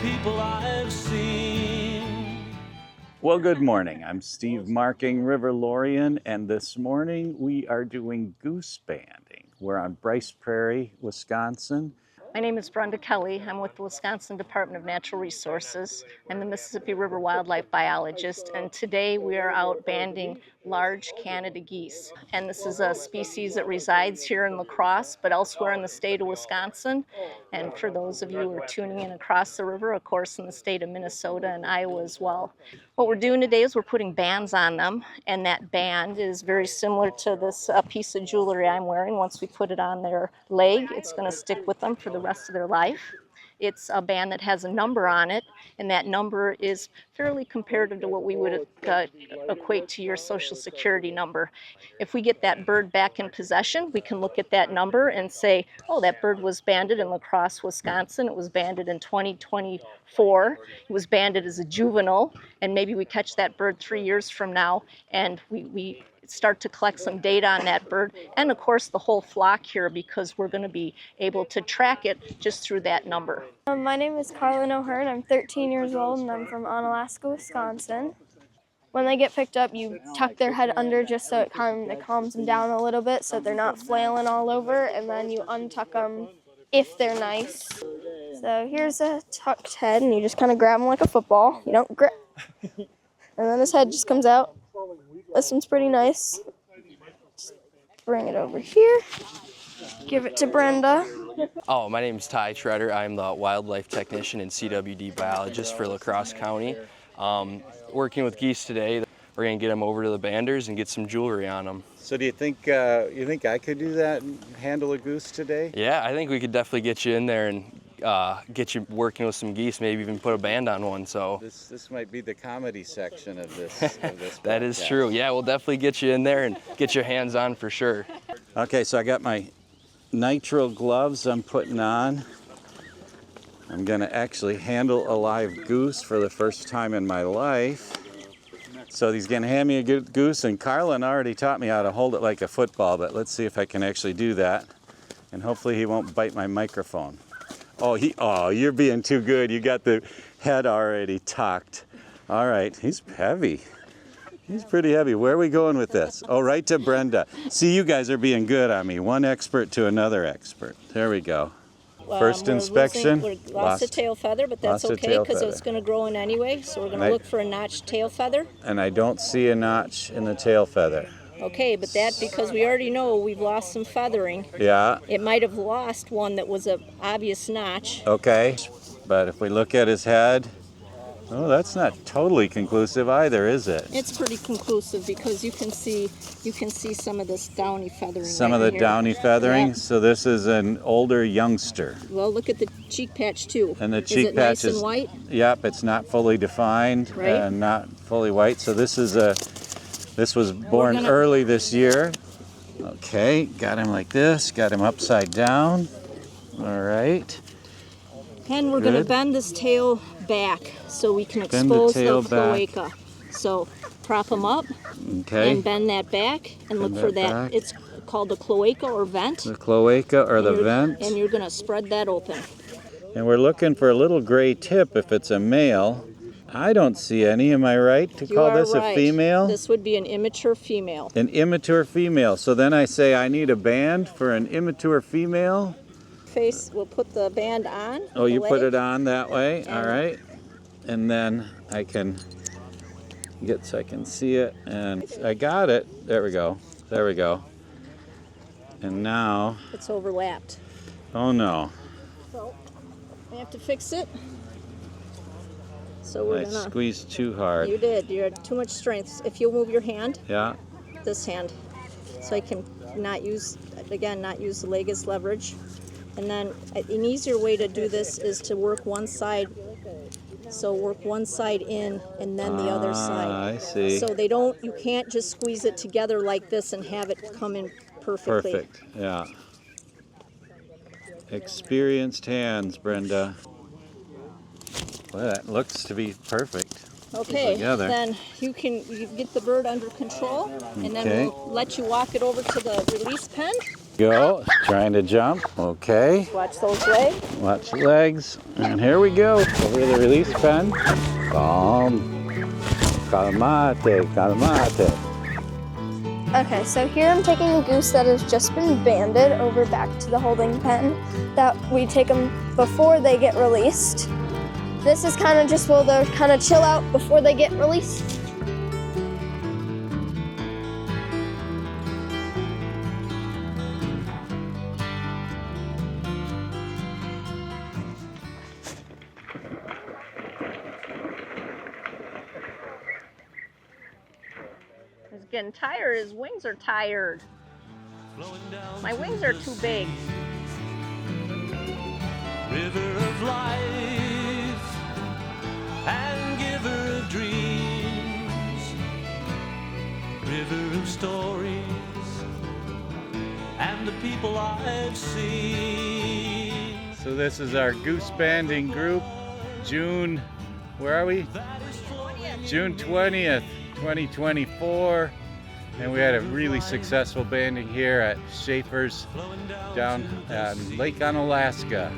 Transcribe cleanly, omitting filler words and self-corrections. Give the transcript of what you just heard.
people I've seen. Well, good morning. I'm Steve Marking, Riverlorian, and this morning we are doing goose banding. We're on Brice Prairie, Wisconsin. My name is Brenda Kelly. I'm with the Wisconsin Department of Natural Resources. I'm the Mississippi River wildlife biologist, and today we are out banding large Canada geese. And this is a species that resides here in La Crosse, but elsewhere in the state of Wisconsin. And for those of you who are tuning in across the river, of course, in the state of Minnesota and Iowa as well. What we're doing today is we're putting bands on them, and that band is very similar to this piece of jewelry I'm wearing. Once we put it on their leg, it's going to stick with them for the rest of their life. It's a band that has a number on it, and that number is fairly comparative to what we would equate to your Social Security number. If we get that bird back in possession, we can look at that number and say, oh, that bird was banded in La Crosse, Wisconsin. It was banded in 2024. It was banded as a juvenile, and maybe we catch that bird 3 years from now, and we start to collect some data on that bird, and of course the whole flock here, because we're going to be able to track it just through that number. My name is Carlin O'Hearn. I'm 13 years old and I'm from Onalaska, Wisconsin. When they get picked up, you tuck their head under just so it calms them down a little bit so they're not flailing all over, and then you untuck them if they're nice. So here's a tucked head, and you just kind of grab him like a football. You don't grip. And then his head just comes out. This one's pretty nice. Just bring it over here. Give it to Brenda. Oh, my name is Ty Treader. I'm the wildlife technician and CWD biologist for La Crosse County. Working with geese today. We're gonna get them over to the banders and get some jewelry on them. So do you think I could do that and handle a goose today? Yeah, I think we could definitely get you in there and get you working with some geese, maybe even put a band on one. So This might be the comedy section of this. that is true. Yeah, we'll definitely get you in there and get your hands on for sure. Okay, so I got my nitrile gloves I'm putting on. I'm gonna actually handle a live goose for the first time in my life. So he's gonna hand me a good goose, and Carlin already taught me how to hold it like a football, but let's see if I can actually do that. And hopefully he won't bite my microphone. Oh, you're being too good. You got the head already tucked. All right, he's heavy. He's pretty heavy. Where are we going with this? Oh, right to Brenda. See, you guys are being good on me. One expert to another expert. There we go. First inspection. We lost a tail feather, but that's okay because it's going to grow in anyway. So we're going to look for a notched tail feather. And I don't see a notch in the tail feather. Okay, but that because we already know we've lost some feathering. Yeah. It might have lost one that was an obvious notch. Okay, but if we look at his head, oh, that's not totally conclusive either, is it? It's pretty conclusive because you can see some of this downy feathering. Some of the downy feathering. Yeah. So this is an older youngster. Well, look at the cheek patch too. And the is cheek it patch nice and white? Yep, it's not fully defined, Right. and not fully white. So this was born early this year. Okay, got him like this. Got him upside down. All right. And we're going to bend this tail back so we can expose the cloaca. So prop them up and bend that back and look for that. It's called the cloaca or vent. The cloaca or the vent. And you're going to spread that open. And we're looking for a little gray tip if it's a male. I don't see any. Am I right to call this a female? This would be an immature female. An immature female. So then I say I need a band for an immature female. We'll put the band on. Oh, you put it on that way? All right. And then I can get so I can see it. And I got it. There we go. There we go. And now... It's overlapped. Oh, no. So we have to fix it. So we're gonna... I squeezed too hard. You did. You had too much strength. If you'll move your hand. Yeah. This hand. So I can not use the leg as leverage. And then an easier way to do this is to work one side. So work one side in and then the other side. I see. So you can't just squeeze it together like this and have it come in perfectly. Perfect, yeah. Experienced hands, Brenda. Well, that looks to be perfect. Okay, then you get the bird under control, and then we'll let you walk it over to the release pen. Go, trying to jump. Okay. Watch those legs. Watch the legs. And here we go. Over the release pen. Calm. Calmate, calmate. Okay, so here I'm taking a goose that has just been banded over back to the holding pen that we take them before they get released. This is kind of just where they'll kind of chill out before they get released. He's getting tired. His wings are tired. My wings are too big. River of life and giver of dreams, river of stories and the people I've seen. So this is our goose banding group. June, where are we? June 20th, 2024. And we had a really successful banding here at Schafer's down at Lake Onalaska.